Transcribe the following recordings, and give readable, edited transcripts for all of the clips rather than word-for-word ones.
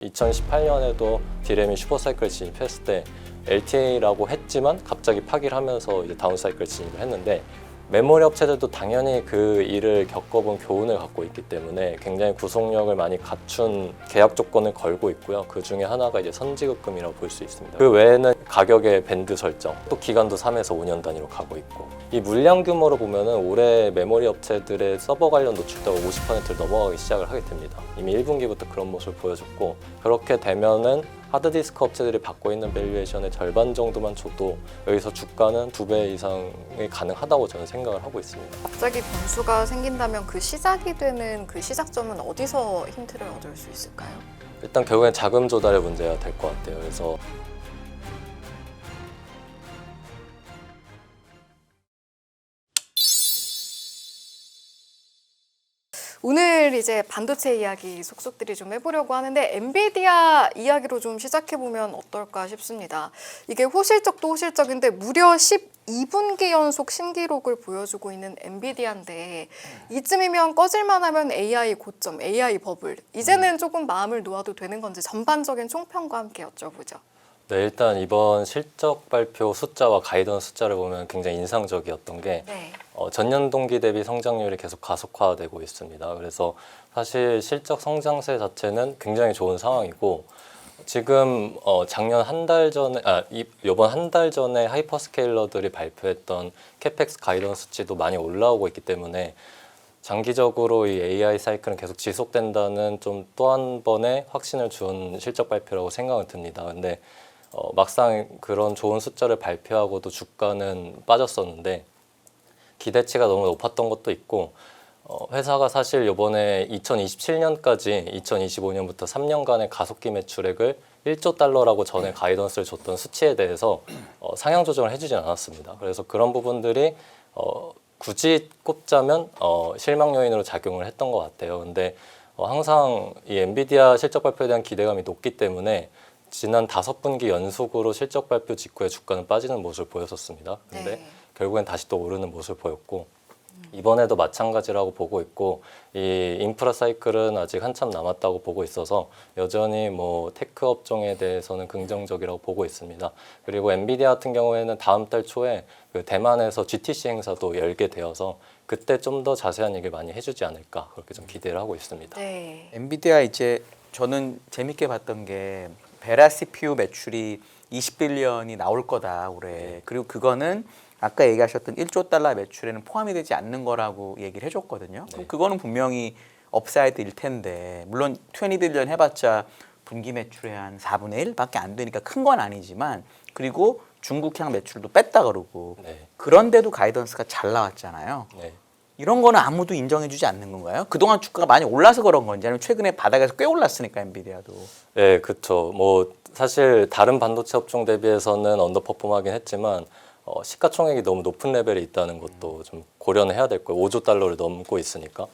2018년에도 D램이 슈퍼사이클 진입했을 때 LTA라고 했지만 갑자기 파기를 하면서 이제 다운사이클 진입을 했는데, 메모리 업체들도 당연히 그 일을 겪어본 교훈을 갖고 있기 때문에 굉장히 구속력을 많이 갖춘 계약 조건을 걸고 있고요. 그 중에 하나가 이제 선지급금이라고 볼 수 있습니다. 그 외에는 가격의 밴드 설정, 또 기간도 3에서 5년 단위로 가고 있고, 이 물량 규모로 보면은 올해 메모리 업체들의 서버 관련 노출도가 50%를 넘어가기 시작을 하게 됩니다. 이미 1분기부터 그런 모습을 보여줬고, 그렇게 되면은 하드디스크 업체들이 받고 있는 밸류에이션의 절반 정도만 줘도 여기서 주가는 2배 이상이 가능하다고 저는 생각을 하고 있습니다. 갑자기 변수가 생긴다면 그 시작이 되는 그 시작점은 어디서 힌트를 얻을 수 있을까요? 일단 결국엔 자금 조달의 문제가 될 것 같아요. 그래서 오늘 이제 반도체 이야기 속속들이 좀 해보려고 하는데, 엔비디아 이야기로 좀 시작해보면 어떨까 싶습니다. 이게 호실적도 호실적인데 무려 12분기 연속 신기록을 보여주고 있는 엔비디아인데, 이쯤이면 꺼질만 하면 AI 고점, AI 버블, 이제는 조금 마음을 놓아도 되는 건지 전반적인 총평과 함께 여쭤보죠. 네, 일단 이번 실적 발표 숫자와 가이던스 숫자를 보면 굉장히 인상적이었던 게 전년 동기 대비 성장률이 계속 가속화되고 있습니다. 그래서 사실 실적 성장세 자체는 굉장히 좋은 상황이고, 지금 작년 한 달 전에 이번 한 달 전에 하이퍼스케일러들이 발표했던 캐펙스 가이던스 수치도 많이 올라오고 있기 때문에 장기적으로 이 AI 사이클은 계속 지속된다는 좀 또 한 번의 확신을 준 실적 발표라고 생각은 듭니다. 근데 막상 그런 좋은 숫자를 발표하고도 주가는 빠졌었는데, 기대치가 너무 높았던 것도 있고, 회사가 사실 이번에 2027년까지 2025년부터 3년간의 가속기 매출액을 1조 달러라고 전에 가이던스를 줬던 수치에 대해서 상향 조정을 해주진 않았습니다. 그래서 그런 부분들이 굳이 꼽자면 실망 요인으로 작용을 했던 것 같아요. 근데 항상 이 엔비디아 실적 발표에 대한 기대감이 높기 때문에 지난 5분기 연속으로 실적 발표 직후에 주가는 빠지는 모습을 보였었습니다. 근데 결국엔 다시 또 오르는 모습을 보였고, 이번에도 마찬가지라고 보고 있고, 이 인프라 사이클은 아직 한참 남았다고 보고 있어서 여전히 뭐 테크 업종에 대해서는 긍정적이라고 보고 있습니다. 그리고 엔비디아 같은 경우에는 다음 달 초에 그 대만에서 GTC 행사도 열게 되어서 그때 좀 더 자세한 얘기를 많이 해주지 않을까, 그렇게 좀 기대를 하고 있습니다. 엔비디아 이제 저는 재밌게 봤던 게 베라 CPU 매출이 20빌리언이 나올 거다 올해. 그리고 그거는 아까 얘기하셨던 1조 달러 매출에는 포함이 되지 않는 거라고 얘기를 해줬거든요. 그럼 그거는 분명히 업사이드일 텐데, 물론 20빌리언 해봤자 분기 매출의 한 4분의 1밖에 안 되니까 큰 건 아니지만, 그리고 중국향 매출도 뺐다 그러고, 그런데도 가이던스가 잘 나왔잖아요. 이런 거는 아무도 인정해주지 않는 건가요? 그동안 주가가 많이 올라서 그런 건지, 아니면 최근에 바닥에서 꽤 올랐으니까 엔비디아도. 네, 그렇죠. 뭐 사실 다른 반도체 업종 대비해서는 언더퍼폼하긴 했지만 시가총액이 너무 높은 레벨에 있다는 것도 좀 고려는 해야 될 거예요. 5조 달러를 넘고 있으니까.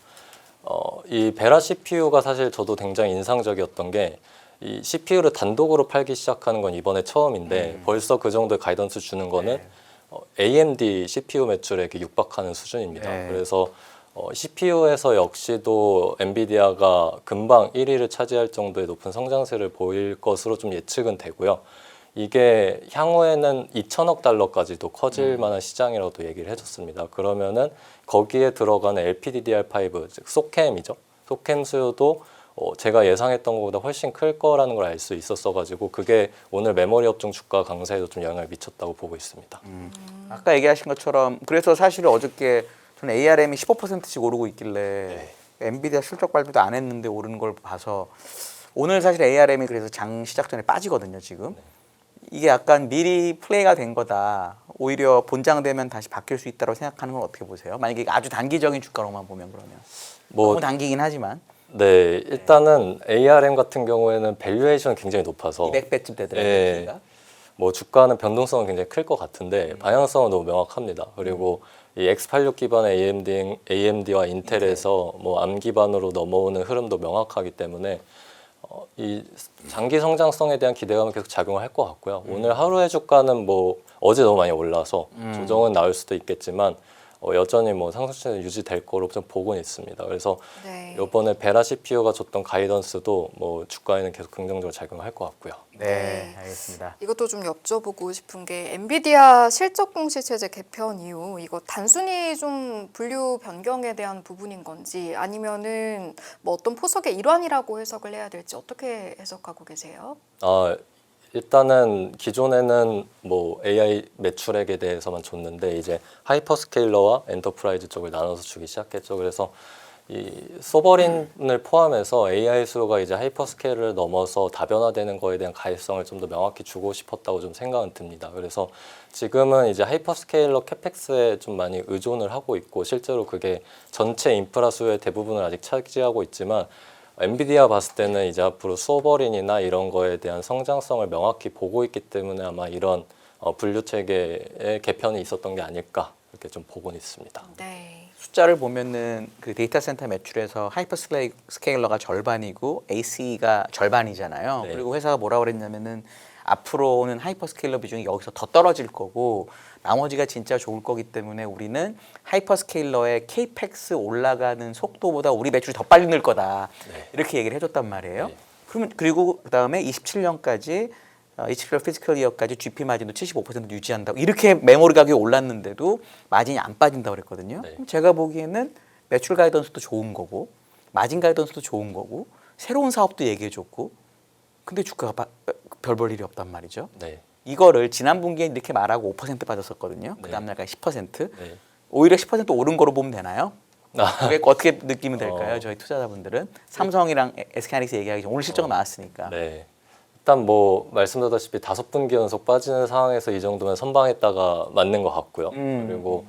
이 베라 CPU가 사실 저도 굉장히 인상적이었던 게, 이 CPU를 단독으로 팔기 시작하는 건 이번에 처음인데 벌써 그 정도의 가이던스 주는 거는 AMD CPU 매출액이 육박하는 수준입니다. 그래서 CPU에서 역시도 엔비디아가 금방 1위를 차지할 정도의 높은 성장세를 보일 것으로 좀 예측은 되고요. 이게 향후에는 2천억 달러까지도 커질 만한 시장이라고도 얘기를 해줬습니다. 그러면은 거기에 들어가는 LPDDR5, 즉 소캠이죠. 소캠 수요도 제가 예상했던 것보다 훨씬 클 거라는 걸 알 수 있었어가지고, 그게 오늘 메모리 업종 주가 강세에도 좀 영향을 미쳤다고 보고 있습니다. 아까 얘기하신 것처럼, 그래서 사실 어저께 저는 ARM이 15%씩 오르고 있길래 엔비디아 실적 발표도 안 했는데 오르는 걸 봐서, 오늘 사실 ARM이 그래서 장 시작 전에 빠지거든요 지금. 이게 약간 미리 플레이가 된 거다, 오히려 본장되면 다시 바뀔 수 있다고 생각하는 건 어떻게 보세요? 만약에 아주 단기적인 주가로만 보면. 그러면 너무 단기긴 하지만. 네, 일단은 ARM 같은 경우에는 밸류에이션이 굉장히 높아서 200배쯤 되더라고요. 뭐 주가는 변동성은 굉장히 클 것 같은데 방향성은 너무 명확합니다. 그리고 이 X86 기반의 AMD와 인텔에서 뭐 ARM 기반으로 넘어오는 흐름도 명확하기 때문에 이 장기 성장성에 대한 기대감은 계속 작용을 할 것 같고요. 오늘 하루의 주가는 뭐 어제 너무 많이 올라서 조정은 나올 수도 있겠지만 여전히 뭐 상승세는 유지될 거로 좀 보고는 있습니다. 그래서 네. 이번에 베라 CPU가 줬던 가이던스도 뭐 주가에는 계속 긍정적으로 작용할 것 같고요. 네, 알겠습니다. 이것도 좀 여쭤보고 싶은 게 엔비디아 실적 공시 체제 개편 이후 이거 단순히 좀 분류 변경에 대한 부분인 건지 아니면은 뭐 어떤 포석의 일환이라고 해석을 해야 될지 어떻게 해석하고 계세요? 일단은 기존에는 뭐 AI 매출액에 대해서만 줬는데 이제 하이퍼스케일러와 엔터프라이즈 쪽을 나눠서 주기 시작했죠. 그래서 이 소버린을 포함해서 AI 수요가 이제 하이퍼스케일을 넘어서 다변화되는 거에 대한 가해성을 좀 더 명확히 주고 싶었다고 좀 생각은 듭니다. 그래서 지금은 이제 하이퍼스케일러 캐펙스에 좀 많이 의존을 하고 있고 실제로 그게 전체 인프라 수요의 대부분을 아직 차지하고 있지만 엔비디아 봤을 때는 이제 앞으로 소버린이나 이런 거에 대한 성장성을 명확히 보고 있기 때문에 아마 이런 분류 체계의 개편이 있었던 게 아닐까 이렇게 좀 보고는 있습니다. 네. 숫자를 보면은 그 데이터 센터 매출에서 하이퍼스케일러가 절반이고 AC가 절반이잖아요. 네. 그리고 회사가 뭐라고 그랬냐면은 앞으로는 하이퍼스케일러 비중이 여기서 더 떨어질 거고 나머지가 진짜 좋을 거기 때문에 우리는 하이퍼스케일러의 케이펙스 올라가는 속도보다 우리 매출이 더 빨리 늘 거다. 네. 이렇게 얘기를 해줬단 말이에요. 네. 그러면 그리고 그다음에 27년까지 27년 피지컬 이어까지 GP 마진도 75% 유지한다고 이렇게 메모리 가격이 올랐는데도 마진이 안 빠진다고 그랬거든요. 네. 그럼 제가 보기에는 매출 가이던스도 좋은 거고 마진 가이던스도 좋은 거고 새로운 사업도 얘기해 줬고 근데 주가가 별 볼 일이 없단 말이죠. 네. 이거를 지난 분기에 이렇게 말하고 5% 빠졌었거든요. 그 네. 다음날까지 10%. 네. 오히려 10% 오른 거로 보면 되나요? 그게 어떻게 느끼면 될까요? 어. 저희 투자자분들은 삼성이랑 SK하이닉스 얘기하기 전에 오늘 실적 나왔으니까. 네. 일단 뭐 말씀드렸다시피 5분기 연속 빠지는 상황에서 이 정도면 선방했다가 맞는 것 같고요. 그리고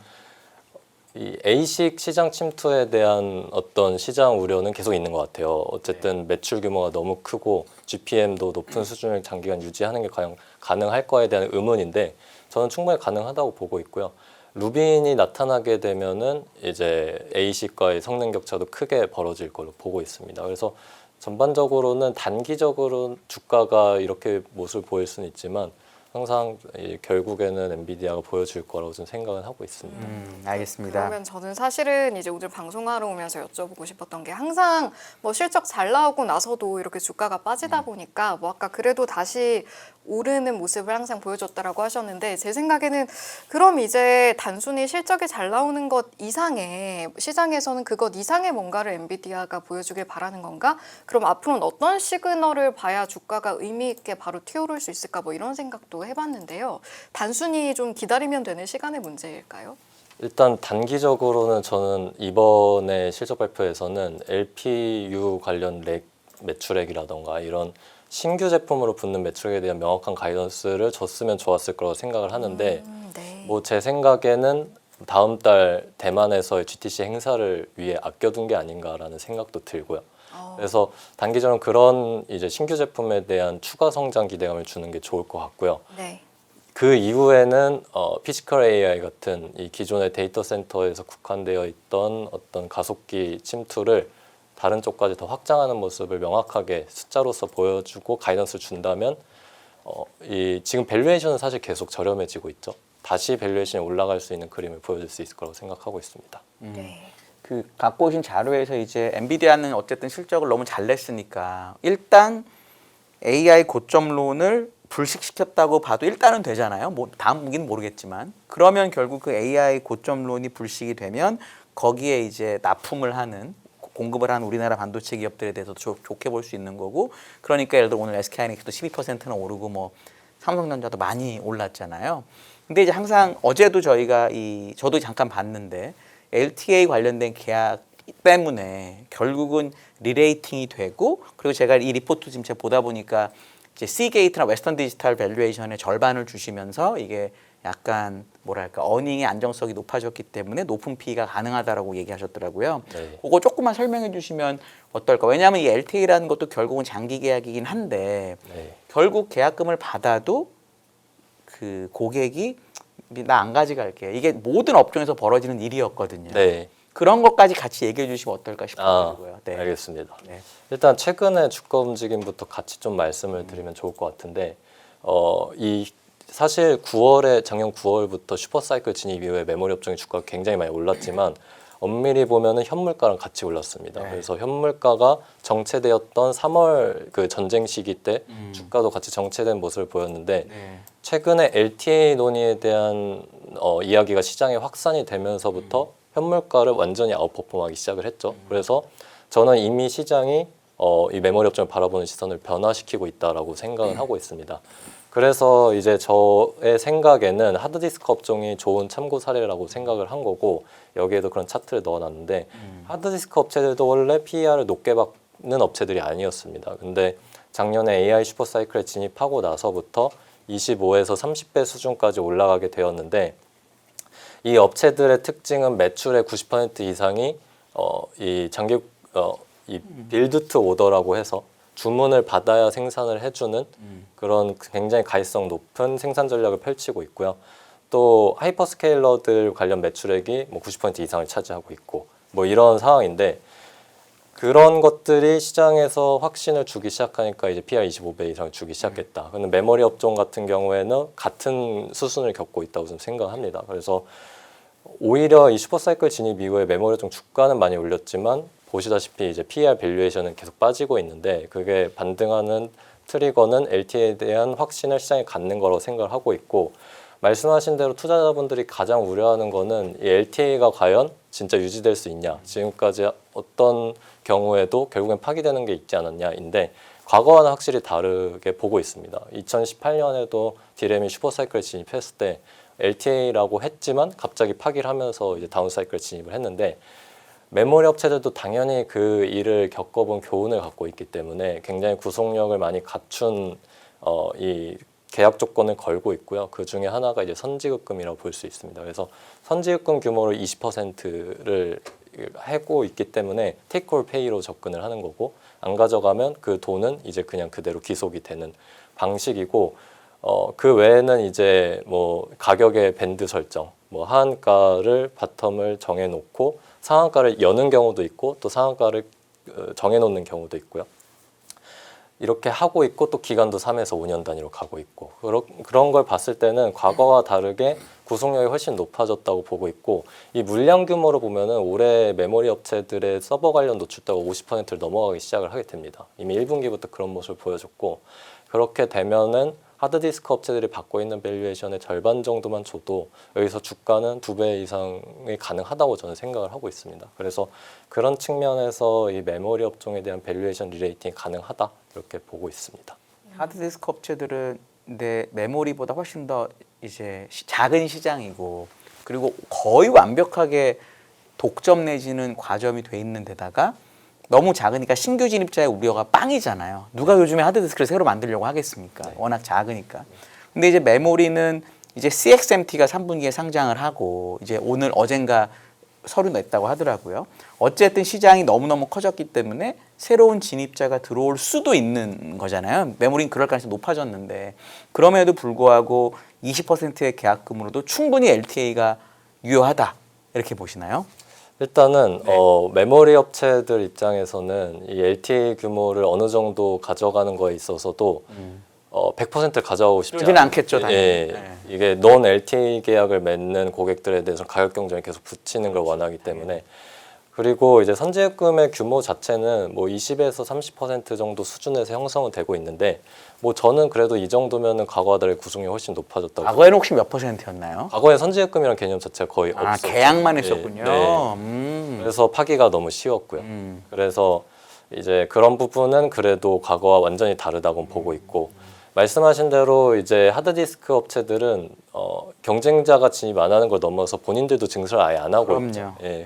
이 A식 시장 침투에 대한 어떤 시장 우려는 계속 있는 것 같아요. 어쨌든 매출 규모가 너무 크고 GPM도 높은 수준을 장기간 유지하는 게 과연 가능할 거에 대한 의문인데 저는 충분히 가능하다고 보고 있고요. 루빈이 나타나게 되면은 이제 A식과의 성능 격차도 크게 벌어질 걸로 보고 있습니다. 그래서 전반적으로는 단기적으로 주가가 이렇게 모습을 보일 수는 있지만 항상 결국에는 엔비디아가 보여줄 거라고 좀 생각은 하고 있습니다. 알겠습니다. 그러면 저는 사실은 이제 오늘 방송하러 오면서 여쭤보고 싶었던 게 항상 뭐 실적 잘 나오고 나서도 이렇게 주가가 빠지다 보니까 뭐 아까 그래도 다시 오르는 모습을 항상 보여줬다라고 하셨는데 제 생각에는 그럼 이제 단순히 실적이 잘 나오는 것 이상의 시장에서는 그것 이상의 뭔가를 엔비디아가 보여주길 바라는 건가? 그럼 앞으로는 어떤 시그널을 봐야 주가가 의미 있게 바로 튀어오를 수 있을까? 뭐 이런 생각도 해봤는데요. 단순히 좀 기다리면 되는 시간의 문제일까요? 일단 단기적으로는 저는 이번에 실적 발표에서는 LPU 관련 매출액이라던가 이런 신규 제품으로 붙는 매출액에 대한 명확한 가이던스를 줬으면 좋았을 거라고 생각을 하는데 네. 뭐 제 생각에는 다음 달 대만에서의 GTC 행사를 위해 아껴둔 게 아닌가라는 생각도 들고요. 그래서 단기적으로 그런 이제 신규 제품에 대한 추가 성장 기대감을 주는 게 좋을 것 같고요. 네. 그 이후에는 피지컬 AI 같은 이 기존의 데이터 센터에서 국한되어 있던 어떤 가속기 침투를 다른 쪽까지 더 확장하는 모습을 명확하게 숫자로서 보여주고 가이던스를 준다면 이 지금 밸류에이션은 사실 계속 저렴해지고 있죠. 다시 밸류에이션이 올라갈 수 있는 그림을 보여줄 수 있을 거라고 생각하고 있습니다. 네. 그 갖고 오신 자료에서 이제 엔비디아는 어쨌든 실적을 너무 잘 냈으니까 일단 AI 고점론을 불식시켰다고 봐도 일단은 되잖아요. 뭐 다음 분기는 모르겠지만 그러면 결국 그 AI 고점론이 불식이 되면 거기에 이제 납품을 하는 공급을 하는 우리나라 반도체 기업들에 대해서 좋게 볼 수 있는 거고 그러니까 예를 들어 오늘 SK하이닉스도 12%는 오르고 뭐 삼성전자도 많이 올랐잖아요. 근데 이제 항상 어제도 저도 잠깐 봤는데 LTA 관련된 계약 때문에 결국은 리레이팅이 되고 그리고 제가 이 리포트 지금 제가 보다 보니까 이제 C게이트나 웨스턴 디지털 밸류에이션의 절반을 주시면서 이게 약간 뭐랄까 어닝의 안정성이 높아졌기 때문에 높은 피가 가능하다라고 얘기하셨더라고요. 네. 그거 조금만 설명해 주시면 어떨까? 왜냐하면 이 LTA라는 것도 결국은 장기 계약이긴 한데 네. 결국 계약금을 받아도 그 고객이 나 안 가져갈게. 이게 모든 업종에서 벌어지는 일이었거든요. 네. 그런 것까지 같이 얘기해 주시면 어떨까 싶어가지고요. 네. 알겠습니다. 네. 일단 최근에 주가 움직임부터 같이 좀 말씀을 드리면 좋을 것 같은데 이 사실 작년 9월부터 슈퍼사이클 진입 이후에 메모리 업종의 주가가 굉장히 많이 올랐지만 엄밀히 보면은 현물가랑 같이 올랐습니다. 네. 그래서 현물가가 정체되었던 3월 그 전쟁 시기 때 주가도 같이 정체된 모습을 보였는데 네. 최근에 LTA 논의에 대한 이야기가 시장에 확산이 되면서부터 현물가를 완전히 아웃퍼폼하기 시작을 했죠. 그래서 저는 이미 시장이 이 메모리 업종을 바라보는 시선을 변화시키고 있다라고 생각을 하고 있습니다. 그래서 이제 저의 생각에는 하드디스크 업종이 좋은 참고 사례라고 생각을 한 거고 여기에도 그런 차트를 넣어놨는데 하드디스크 업체들도 원래 PER을 높게 받는 업체들이 아니었습니다. 근데 작년에 AI 슈퍼사이클에 진입하고 나서부터 25에서 30배 수준까지 올라가게 되었는데 이 업체들의 특징은 매출의 90% 이상이 이 빌드 투 오더라고 해서 주문을 받아야 생산을 해주는 그런 굉장히 가이성 높은 생산 전략을 펼치고 있고요. 또 하이퍼스케일러들 관련 매출액이 뭐 90% 이상을 차지하고 있고 뭐 이런 상황인데 그런 것들이 시장에서 확신을 주기 시작하니까 이제 PR 25배 이상을 주기 시작했다. 근데 메모리 업종 같은 경우에는 같은 수순을 겪고 있다고 좀 생각합니다. 그래서 오히려 이 슈퍼사이클 진입 이후에 메모리 업종 주가는 많이 올렸지만 보시다시피 이제 PER 밸류에이션은 계속 빠지고 있는데 그게 반등하는 트리거는 LTA에 대한 확신을 시장에 갖는 거라고 생각을 하고 있고 말씀하신 대로 투자자분들이 가장 우려하는 거는 이 LTA가 과연 진짜 유지될 수 있냐 지금까지 어떤 경우에도 결국엔 파기되는 게 있지 않았냐인데 과거와는 확실히 다르게 보고 있습니다. 2018년에도 디램이 슈퍼사이클에 진입했을 때 LTA라고 했지만 갑자기 파기를 하면서 이제 다운사이클 진입을 했는데 메모리 업체들도 당연히 그 일을 겪어본 교훈을 갖고 있기 때문에 굉장히 구속력을 많이 갖춘 이 계약 조건을 걸고 있고요. 그 중에 하나가 이제 선지급금이라고 볼 수 있습니다. 그래서 선지급금 규모를 20%를 하고 있기 때문에 take or pay로 접근을 하는 거고 안 가져가면 그 돈은 이제 그냥 그대로 기속이 되는 방식이고 그 외에는 이제 뭐 가격의 밴드 설정, 뭐 하한가를 바텀을 정해놓고 상한가를 여는 경우도 있고 또 상한가를 정해놓는 경우도 있고요. 이렇게 하고 있고 또 기간도 3에서 5년 단위로 가고 있고 그런 걸 봤을 때는 과거와 다르게 구속력이 훨씬 높아졌다고 보고 있고 이 물량 규모로 보면은 올해 메모리 업체들의 서버 관련 노출도가 50%를 넘어가기 시작을 하게 됩니다. 이미 1분기부터 그런 모습을 보여줬고 그렇게 되면은 하드디스크 업체들이 받고 있는 밸류에이션의 절반 정도만 줘도 여기서 주가는 2배 이상이 가능하다고 저는 생각을 하고 있습니다. 그래서 그런 측면에서 이 메모리 업종에 대한 밸류에이션 리레이팅이 가능하다 이렇게 보고 있습니다. 하드디스크 업체들은 근데 메모리보다 훨씬 더 이제 작은 시장이고 그리고 거의 완벽하게 독점 내지는 과점이 돼 있는 데다가 너무 작으니까 신규 진입자의 우려가 빵이잖아요. 누가 요즘에 하드디스크를 새로 만들려고 하겠습니까? 워낙 작으니까. 근데 이제 메모리는 이제 CXMT가 3분기에 상장을 하고 이제 오늘 어젠가 서류 냈다고 하더라고요. 어쨌든 시장이 너무너무 커졌기 때문에 새로운 진입자가 들어올 수도 있는 거잖아요. 메모리는 그럴 가능성이 높아졌는데 그럼에도 불구하고 20%의 계약금으로도 충분히 LTA가 유효하다 이렇게 보시나요? 일단은 메모리 업체들 입장에서는 이 LTA 규모를 어느 정도 가져가는 거에 있어서도 100%를 가져가고 싶지 그러지는 않겠죠, 당연히. 예, 이게 non LTA 계약을 맺는 고객들에 대해서 가격 경쟁을 계속 붙이는 걸 원하기 때문에 그리고 이제 선지급금의 규모 자체는 뭐 20에서 30% 정도 수준에서 형성은 되고 있는데 뭐 저는 그래도 이 정도면은 과거와 다르게 구속력이 훨씬 높아졌다고. 과거에는 혹시 몇 %였나요? 과거에 선지급금이라는 개념 자체가 거의 없었죠. 계약만 네, 했었군요. 네. 그래서 파기가 너무 쉬웠고요. 그래서 이제 그런 부분은 그래도 과거와 완전히 다르다고 보고 있고 말씀하신 대로 이제 하드디스크 업체들은 경쟁자가 진입 안 하는 걸 넘어서 본인들도 증설을 아예 안 하고 그럼요. 있죠. 예.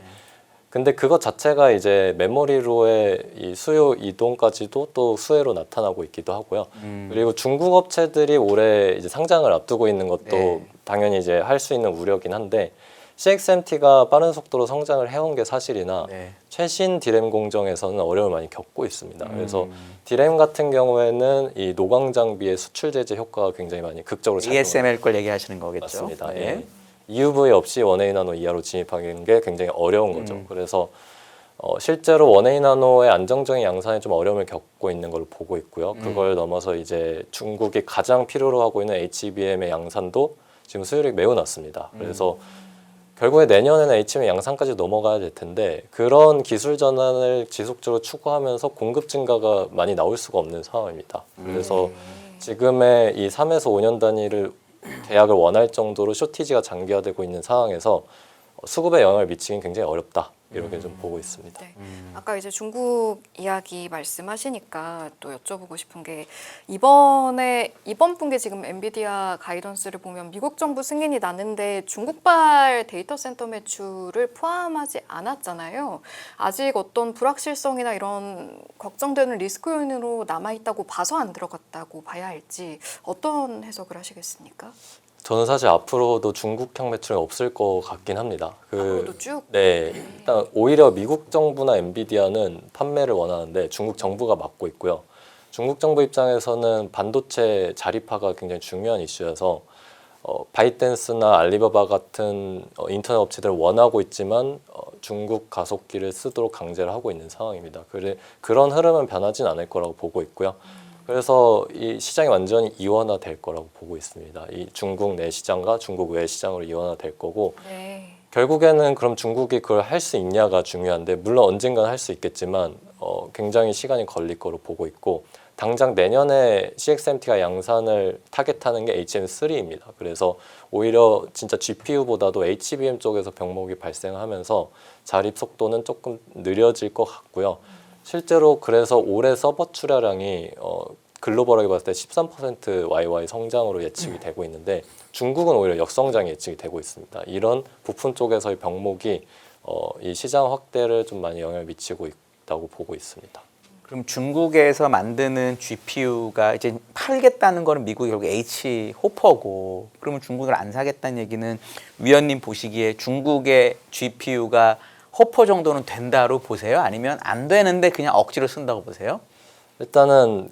근데 그것 자체가 이제 메모리로의 이 수요 이동까지도 또 수혜로 나타나고 있기도 하고요. 그리고 중국 업체들이 올해 이제 상장을 앞두고 있는 것도 네. 당연히 이제 할 수 있는 우려긴 한데 CXMT가 빠른 속도로 성장을 해온 게 사실이나 네. 최신 디램 공정에서는 어려움을 많이 겪고 있습니다. 그래서 디램 같은 경우에는 이 노광 장비의 수출 제재 효과가 굉장히 많이 극적으로 작용을 ASML 걸 얘기하시는 거겠죠? 맞습니다. 네. 예. EUV 없이 1A 나노 이하로 진입하는 게 굉장히 어려운 거죠. 그래서 실제로 원웨이 나노의 안정적인 양산에 좀 어려움을 겪고 있는 걸로 보고 있고요. 그걸 넘어서 이제 중국이 가장 필요로 하고 있는 HBM의 양산도 지금 수율이 매우 낮습니다. 그래서 결국에 내년에는 HBM 양산까지 넘어가야 될 텐데 그런 기술 전환을 지속적으로 추구하면서 공급 증가가 많이 나올 수가 없는 상황입니다. 그래서 지금의 이 3에서 5년 단위를 계약을 원할 정도로 쇼티지가 장기화되고 있는 상황에서 수급에 영향을 미치긴 굉장히 어렵다. 이렇게 좀 보고 있습니다. 네. 아까 이제 중국 이야기 말씀하시니까 또 여쭤보고 싶은 게 이번 분기 지금 엔비디아 가이던스를 보면 미국 정부 승인이 나는데 중국발 데이터 센터 매출을 포함하지 않았잖아요. 아직 어떤 불확실성이나 이런 걱정되는 리스크 요인으로 남아있다고 봐서 안 들어갔다고 봐야 할지 어떤 해석을 하시겠습니까? 저는 사실 앞으로도 중국향 매출은 없을 것 같긴 합니다. 앞으로도 쭉? 네, 일단 오히려 미국 정부나 엔비디아는 판매를 원하는데 중국 정부가 막고 있고요. 중국 정부 입장에서는 반도체 자립화가 굉장히 중요한 이슈여서 바이댄스나 알리바바 같은 인터넷 업체들을 원하고 있지만 중국 가속기를 쓰도록 강제를 하고 있는 상황입니다. 그런 흐름은 변하진 않을 거라고 보고 있고요. 그래서 이 시장이 완전히 이원화될 거라고 보고 있습니다. 이 중국 내 시장과 중국 외 시장으로 이원화될 거고 네. 결국에는 그럼 중국이 그걸 할 수 있냐가 중요한데 물론 언젠가는 할 수 있겠지만 굉장히 시간이 걸릴 거로 보고 있고 당장 내년에 CXMT가 양산을 타겟하는 게 HBM3입니다. 그래서 오히려 진짜 GPU보다도 HBM 쪽에서 병목이 발생하면서 자립 속도는 조금 느려질 것 같고요. 실제로 그래서 올해 서버 출하량이 글로벌하게 봤을 때 13% YY 성장으로 예측이 되고 있는데 중국은 오히려 역성장이 예측이 되고 있습니다. 이런 부품 쪽에서의 병목이 이 시장 확대를 좀 많이 영향을 미치고 있다고 보고 있습니다. 그럼 중국에서 만드는 GPU가 이제 팔겠다는 거는 미국이 결국 H 호퍼고 그러면 중국을 안 사겠다는 얘기는 위원님 보시기에 중국의 GPU가 호퍼 정도는 된다로 보세요? 아니면 안 되는데 그냥 억지로 쓴다고 보세요? 일단은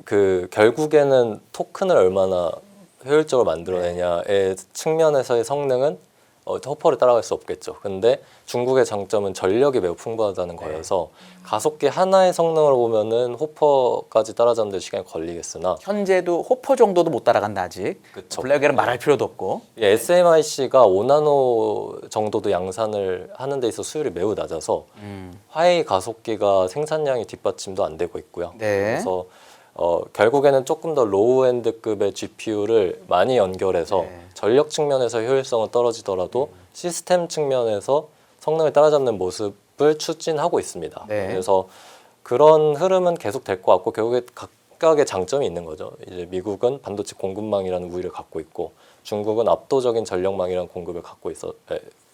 결국에는 토큰을 얼마나 효율적으로 만들어내냐의 측면에서의 성능은 호퍼를 따라갈 수 없겠죠. 근데 중국의 장점은 전력이 매우 풍부하다는 거여서 가속기 하나의 성능으로 보면은 호퍼까지 따라잡는 데 시간이 걸리겠으나 현재도 호퍼 정도도 못 따라간다 아직. 그쵸. 블랙에는 말할 필요도 없고. SMIC가 5나노 정도도 양산을 하는 데 있어 수율이 매우 낮아서 화웨이 가속기가 생산량이 뒷받침도 안 되고 있고요. 네. 그래서 결국에는 조금 더 로우엔드급의 GPU를 많이 연결해서 전력 측면에서 효율성은 떨어지더라도 시스템 측면에서 성능을 따라잡는 모습을 추진하고 있습니다. 네. 그래서 그런 흐름은 계속 될 것 같고 결국에 각각의 장점이 있는 거죠. 이제 미국은 반도체 공급망이라는 우위를 갖고 있고 중국은 압도적인 전력망이라는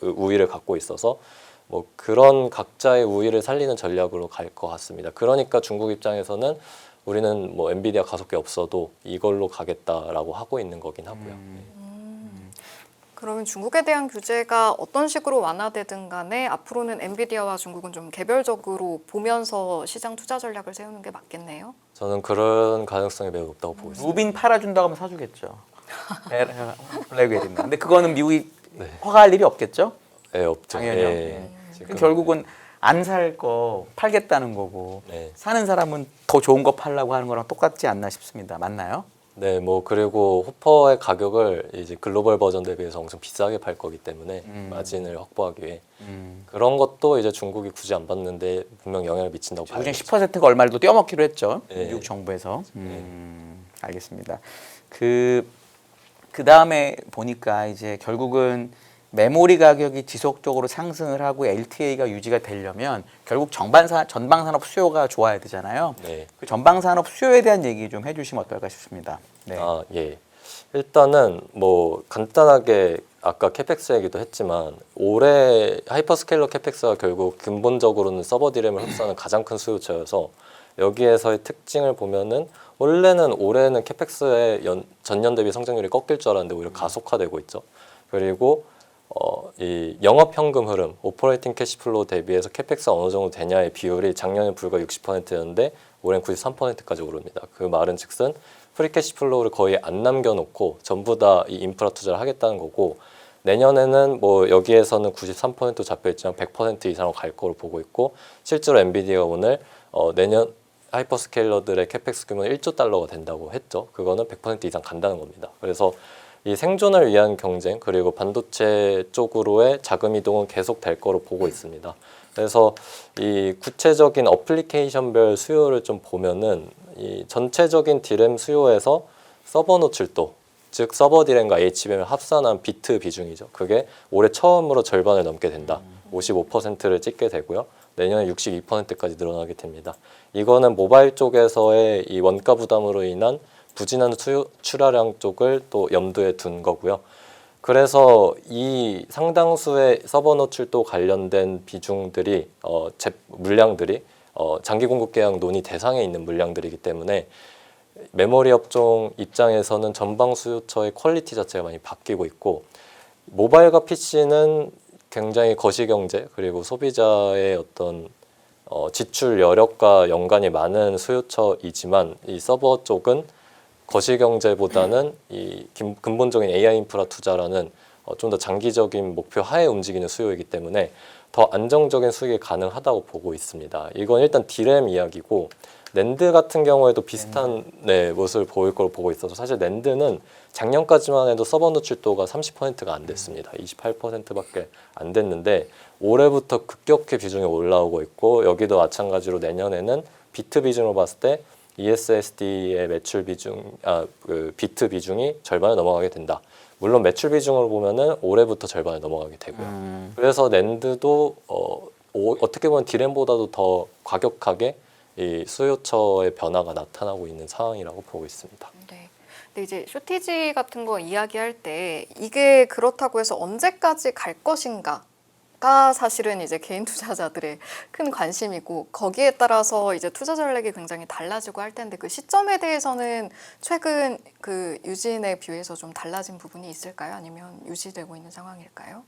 우위를 갖고 있어서 뭐 그런 각자의 우위를 살리는 전략으로 갈 것 같습니다. 그러니까 중국 입장에서는 우리는 뭐 엔비디아 가속기 없어도 이걸로 가겠다라고 하고 있는 거긴 하고요. 그러면 중국에 대한 규제가 어떤 식으로 완화되든 간에 앞으로는 엔비디아와 중국은 좀 개별적으로 보면서 시장 투자 전략을 세우는 게 맞겠네요. 저는 그런 가능성이 매우 높다고 보고 있습니다. 루빈 팔아준다고 하면 사주겠죠. 블랙웰이나. 근데 그거는 미국이 허가할 일이 없겠죠? 네, 없죠. 당연히요. 네. 지금, 결국은 안 살 거 팔겠다는 거고 네. 사는 사람은 더 좋은 거 팔라고 하는 거랑 똑같지 않나 싶습니다. 맞나요? 네, 뭐 그리고 호퍼의 가격을 이제 글로벌 버전 대비해서 엄청 비싸게 팔 거기 때문에 마진을 확보하기 위해 그런 것도 이제 중국이 굳이 안 받는데 분명 영향을 미친다고 봐요. 그중 10%가 얼마를 떼어먹기로 했죠. 네. 미국 정부에서. 알겠습니다. 그 다음에 보니까 이제 결국은 메모리 가격이 지속적으로 상승을 하고 LTA가 유지가 되려면 결국 전방산업 수요가 좋아야 되잖아요. 네. 그 전방산업 수요에 대한 얘기 좀 해주시면 어떨까 싶습니다. 네. 아, 예. 일단은 뭐 간단하게 아까 캐펙스 얘기도 했지만 올해 하이퍼스케일러 캐펙스가 결국 근본적으로는 서버 디램을 흡수하는 가장 큰 수요처여서 여기에서의 특징을 보면은 원래는 올해는 캐펙스의 전년 대비 성장률이 꺾일 줄 알았는데 오히려 가속화되고 있죠. 그리고 이 영업 현금 흐름, 오퍼레이팅 캐시플로우 대비해서 캐펙스가 어느 정도 되냐의 비율이 작년에 불과 60%였는데 올해는 93%까지 오릅니다. 그 말은 즉슨 프리 캐시플로우를 거의 안 남겨놓고 전부 다 이 인프라 투자를 하겠다는 거고 내년에는 뭐 여기에서는 93% 잡혀 있지만 100% 이상으로 갈 거로 보고 있고 실제로 엔비디아가 오늘 내년 하이퍼스케일러들의 캐펙스 규모는 1조 달러가 된다고 했죠. 그거는 100% 이상 간다는 겁니다. 그래서 이 생존을 위한 경쟁 그리고 반도체 쪽으로의 자금 이동은 계속 될 거로 보고 있습니다. 그래서 이 구체적인 어플리케이션별 수요를 좀 보면은 이 전체적인 디램 수요에서 서버 노출도 즉 서버 디램과 HBM을 합산한 비트 비중이죠. 그게 올해 처음으로 절반을 넘게 된다. 55%를 찍게 되고요. 내년에 62%까지 늘어나게 됩니다. 이거는 모바일 쪽에서의 이 원가 부담으로 인한 부진한 출하량 쪽을 또 염두에 둔 거고요. 그래서 이 상당수의 서버 노출도 관련된 비중들이 물량들이 장기 공급 계약 논의 대상에 있는 물량들이기 때문에 메모리 업종 입장에서는 전방 수요처의 퀄리티 자체가 많이 바뀌고 있고 모바일과 PC는 굉장히 거시경제 그리고 소비자의 어떤 지출 여력과 연관이 많은 수요처이지만 이 서버 쪽은 거시경제보다는 이 근본적인 AI 인프라 투자라는 좀 더 장기적인 목표 하에 움직이는 수요이기 때문에 더 안정적인 수익이 가능하다고 보고 있습니다. 이건 일단 디램 이야기고 낸드 같은 경우에도 비슷한 모습을 보일 거로 보고 있어서 사실 낸드는 작년까지만 해도 서버 노출도가 30%가 안 됐습니다. 28%밖에 안 됐는데 올해부터 급격히 비중이 올라오고 있고 여기도 마찬가지로 내년에는 비트 비중으로 봤을 때 ESSD의 매출 비중, 비트 비중이 절반을 넘어가게 된다. 물론 매출 비중으로 보면은 올해부터 절반을 넘어가게 되고요. 그래서 낸드도 어떻게 보면 디램보다도 더 과격하게 이 수요처의 변화가 나타나고 있는 상황이라고 보고 있습니다. 네. 근데 이제 쇼티지 같은 거 이야기할 때 이게 그렇다고 해서 언제까지 갈 것인가가 사실은 이제 개인 투자자들의 큰 관심이고 거기에 따라서 이제 투자 전략이 굉장히 달라지고 할 텐데 그 시점에 대해서는 최근 그 유진에 비해서 좀 달라진 부분이 있을까요? 아니면 유지되고 있는 상황일까요?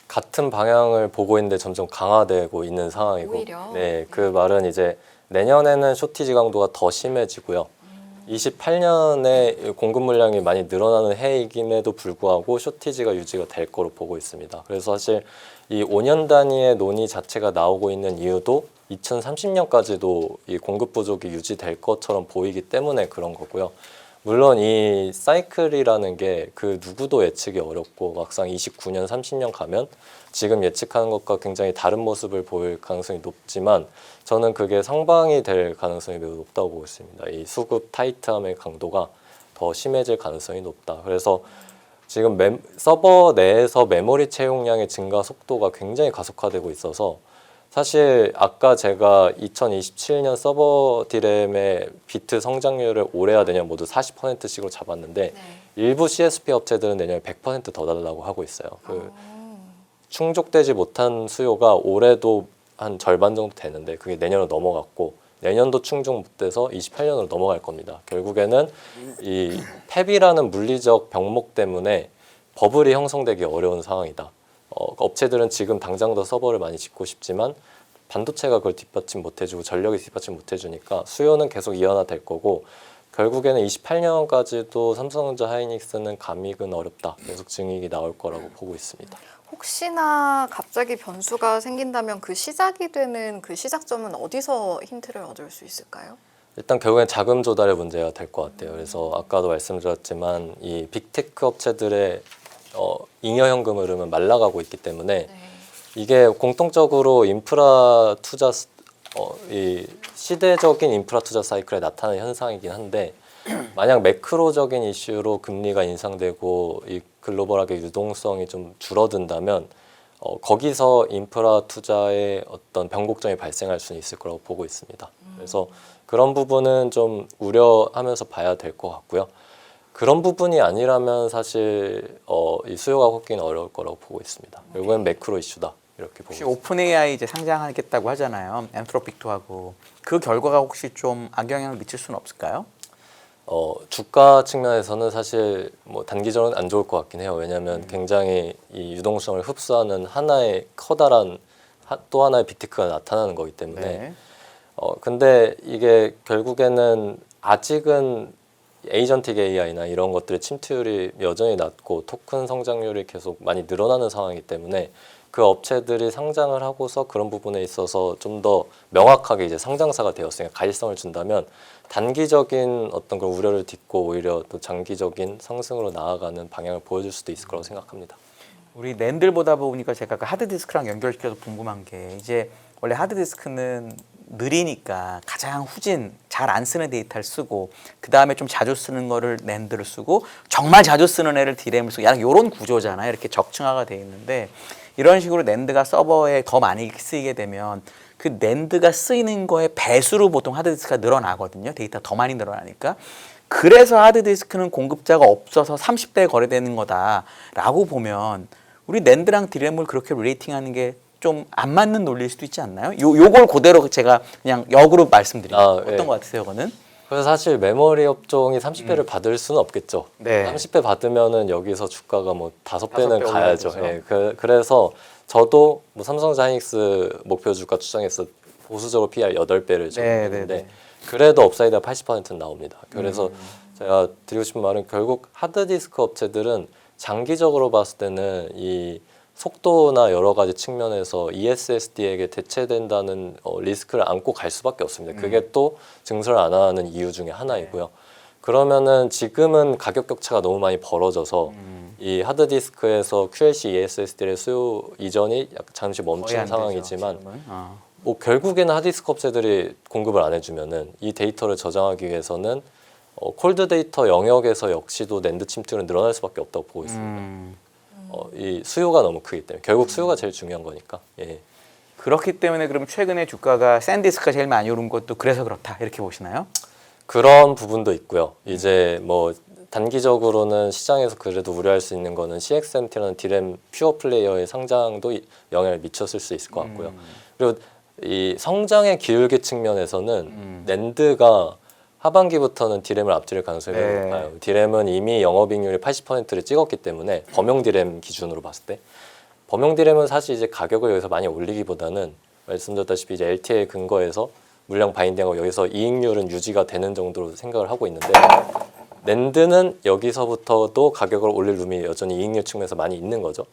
같은 방향을 보고 있는데 점점 강화되고 있는 상황이고 오히려? 네, 그 말은 이제 내년에는 쇼티지 강도가 더 심해지고요. 28년에 공급 물량이 많이 늘어나는 해이김에도 불구하고 쇼티지가 유지가 될 거로 보고 있습니다. 그래서 사실 이 5년 단위의 논의 자체가 나오고 있는 이유도 2030년까지도 이 공급 부족이 유지될 것처럼 보이기 때문에 그런 거고요. 물론 이 사이클이라는 게 그 누구도 예측이 어렵고 막상 29년, 30년 가면 지금 예측하는 것과 굉장히 다른 모습을 보일 가능성이 높지만 저는 그게 상방이 될 가능성이 매우 높다고 보고 있습니다. 이 수급 타이트함의 강도가 더 심해질 가능성이 높다. 그래서 지금 서버 내에서 메모리 채용량의 증가 속도가 굉장히 가속화되고 있어서 사실 아까 제가 2027년 서버 디램의 비트 성장률을 올해와 내년 모두 40%씩으로 잡았는데 일부 CSP 업체들은 내년에 100%더 달라고 하고 있어요. 충족되지 못한 수요가 올해도 한 절반 정도 되는데 그게 내년으로 넘어갔고 내년도 충족 못 돼서 28년으로 넘어갈 겁니다. 결국에는 이 팹이라는 물리적 병목 때문에 버블이 형성되기 어려운 상황이다. 업체들은 지금 당장 더 서버를 많이 짓고 싶지만 반도체가 그걸 뒷받침 못해주고 전력이 뒷받침 못해주니까 수요는 계속 이완화될 거고 결국에는 28년까지도 삼성전자 하이닉스는 감익은 어렵다. 계속 증익이 나올 거라고 보고 있습니다. 혹시나 갑자기 변수가 생긴다면 그 시작이 되는 그 시작점은 어디서 힌트를 얻을 수 있을까요? 일단 결국엔 자금 조달의 문제가 될 것 같아요. 그래서 아까도 말씀드렸지만 이 빅테크 업체들의 잉여 현금 흐름은 말라가고 있기 때문에 이게 공통적으로 인프라 투자 이 시대적인 인프라 투자 사이클에 나타나는 현상이긴 한데 만약 매크로적인 이슈로 금리가 인상되고 이 글로벌하게 유동성이 좀 줄어든다면 거기서 인프라 투자의 어떤 변곡점이 발생할 수는 있을 거라고 보고 있습니다. 그래서 그런 부분은 좀 우려하면서 봐야 될 것 같고요. 그런 부분이 아니라면 사실 이 수요가 꺾기는 어려울 거라고 보고 있습니다. 결국엔 매크로 이슈다 이렇게 보고 혹시 있습니다. 오픈 AI 이제 상장하겠다고 하잖아요. 엔트로픽도 하고 그 결과가 혹시 좀 악영향을 미칠 수는 없을까요? 주가 측면에서는 사실 뭐 단기적으로는 안 좋을 것 같긴 해요. 왜냐하면 굉장히 이 유동성을 흡수하는 하나의 커다란 또 하나의 빅테크가 나타나는 거기 때문에 근데 이게 결국에는 아직은 에이전틱 AI나 이런 것들의 침투율이 여전히 낮고 토큰 성장률이 계속 많이 늘어나는 상황이기 때문에 그 업체들이 상장을 하고서 그런 부분에 있어서 좀 더 명확하게 이제 상장사가 되었으니까 가이드성을 준다면 단기적인 어떤 그런 우려를 딛고 오히려 또 장기적인 상승으로 나아가는 방향을 보여줄 수도 있을 거라고 생각합니다. 우리 낸들 보다 보니까 제가 그 하드디스크랑 연결시켜서 궁금한 게 이제 원래 하드디스크는 느리니까 가장 후진 잘 안 쓰는 데이터를 쓰고 그 다음에 좀 자주 쓰는 거를 낸드를 쓰고 정말 자주 쓰는 애를 디램을 쓰고 약간 이런 구조잖아요. 이렇게 적층화가 돼 있는데 이런 식으로 낸드가 서버에 더 많이 쓰이게 되면 그 낸드가 쓰이는 거의 배수로 보통 하드디스크가 늘어나거든요. 데이터 더 많이 늘어나니까. 그래서 하드디스크는 공급자가 없어서 30대에 거래되는 거다라고 보면 우리 낸드랑 디램을 그렇게 레이팅하는 게 좀 안 맞는 논리일 수도 있지 않나요? 요걸 그대로 제가 그냥 역으로 말씀드릴게요. 어떤 네. 것 같으세요, 그거는? 그래서 사실 메모리 업종이 30배를 받을 수는 없겠죠. 네. 30배 받으면은 여기서 주가가 뭐 5배는 5배 가야죠. 올라가죠. 예, 그래서 저도 뭐 삼성전자 하이닉스 목표 주가 추정해서 보수적으로 PR 8배를 적었는데 그래도 업사이드가 80%는 나옵니다. 그래서 제가 드리고 싶은 말은 결국 하드디스크 업체들은 장기적으로 봤을 때는 이 속도나 여러 가지 측면에서 ESSD에게 대체된다는 리스크를 안고 갈 수밖에 없습니다. 그게 또 증설을 안 하는 이유 중에 하나이고요. 그러면은 지금은 가격 격차가 너무 많이 벌어져서 이 하드디스크에서 QLC ESSD의 수요 이전이 약간 잠시 멈춘 상황이지만 뭐 결국에는 하드디스크 업체들이 공급을 안 해주면은 이 데이터를 저장하기 위해서는 콜드 데이터 영역에서 역시도 낸드 침투는 늘어날 수밖에 없다고 보고 있습니다. 이 수요가 너무 크기 때문에 결국 수요가 제일 중요한 거니까. 예. 그렇기 때문에 그럼 최근에 주가가 샌디스크가 제일 많이 오른 것도 그래서 그렇다 이렇게 보시나요? 그런 부분도 있고요. 이제 뭐 단기적으로는 시장에서 그래도 우려할 수 있는 거는 CXMT라는 디램 퓨어 플레이어의 상장도 영향을 미쳤을 수 있을 것 같고요. 그리고 이 성장의 기울기 측면에서는 낸드가 하반기부터는 디램을 앞지를 가능성이 매우 높아요. 디램은 이미 영업이익률이 80%를 찍었기 때문에 범용 디램 기준으로 봤을 때 범용 디램은 사실 이제 가격을 여기서 많이 올리기보다는 말씀드렸다시피 이제 LTA에 근거해서 물량 바인딩하고 여기서 이익률은 유지가 되는 정도로 생각을 하고 있는데 낸드는 여기서부터도 가격을 올릴 룸이 여전히 이익률 측면에서 많이 있는 거죠.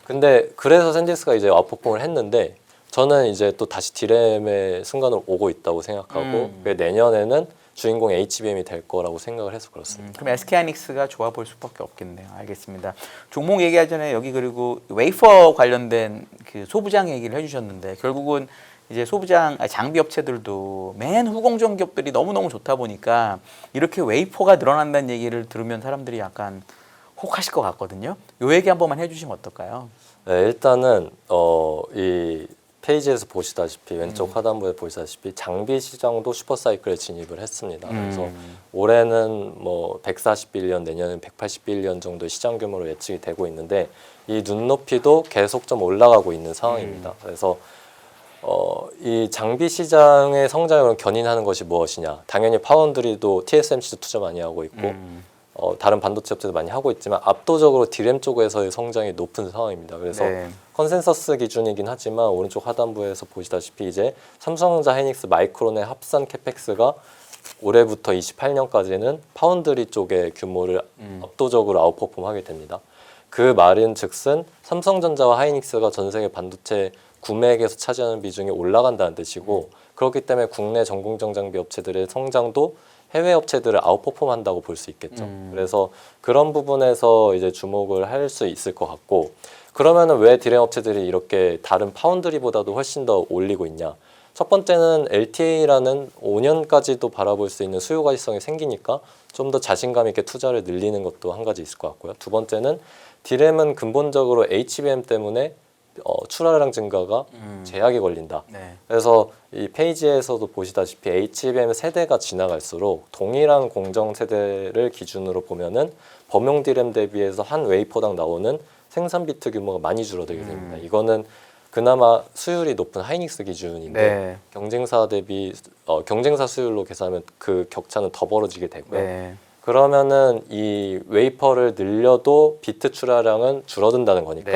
근데 그래서 샌디스크가 이제 아웃퍼폼을 했는데 저는 이제 또 다시 디램의 순간으로 오고 있다고 생각하고 내년에는 주인공 HBM이 될 거라고 생각을 해서 그렇습니다. 그럼 SK하이닉스가 좋아 보일 수밖에 없겠네요. 알겠습니다. 종목 얘기하기 전에 여기 그리고 웨이퍼 관련된 그 소부장 얘기를 해주셨는데 결국은 이제 장비 업체들도 맨 후공정 기업들이 너무너무 좋다 보니까 이렇게 웨이퍼가 늘어난다는 얘기를 들으면 사람들이 약간 혹하실 것 같거든요. 요 얘기 한 번만 해주시면 어떨까요? 네, 일단은 이 페이지에서 보시다시피 왼쪽 하단부에 보시다시피 장비 시장도 슈퍼사이클에 진입을 했습니다. 그래서 올해는 뭐 140빌리언, 내년은 180빌리언 정도의 시장 규모로 예측이 되고 있는데 이 눈높이도 계속 좀 올라가고 있는 상황입니다. 그래서 이 장비 시장의 성장을 견인하는 것이 무엇이냐? 당연히 파운드리도 TSMC도 투자 많이 하고 있고 다른 반도체 업체도 많이 하고 있지만 압도적으로 디램 쪽에서의 성장이 높은 상황입니다. 그래서 컨센서스 기준이긴 하지만 오른쪽 하단부에서 보시다시피 이제 삼성전자, 하이닉스, 마이크론의 합산 캐펙스가 올해부터 28년까지는 파운드리 쪽의 규모를 압도적으로 아웃퍼폼하게 됩니다. 그 말인 즉슨 삼성전자와 하이닉스가 전 세계 반도체 구매액에서 차지하는 비중이 올라간다는 뜻이고 그렇기 때문에 국내 전공정 장비 업체들의 성장도 해외 업체들을 아웃퍼폼한다고 볼 수 있겠죠. 그래서 그런 부분에서 이제 주목을 할 수 있을 것 같고 그러면은 왜 디램 업체들이 이렇게 다른 파운드리보다도 훨씬 더 올리고 있냐? 첫 번째는 LTA라는 5년까지도 바라볼 수 있는 수요 가지성이 생기니까 좀 더 자신감 있게 투자를 늘리는 것도 한 가지 있을 것 같고요. 두 번째는 디램은 근본적으로 HBM 때문에 출하량 증가가 제약이 걸린다. 그래서 이 페이지에서도 보시다시피 HBM 세대가 지나갈수록 동일한 공정 세대를 기준으로 보면은 범용 디램 대비해서 한 웨이퍼당 나오는 생산 비트 규모가 많이 줄어들게 됩니다. 이거는 그나마 수율이 높은 하이닉스 기준인데 경쟁사 대비 경쟁사 수율로 계산하면 그 격차는 더 벌어지게 되고요. 그러면은 이 웨이퍼를 늘려도 비트 출하량은 줄어든다는 거니까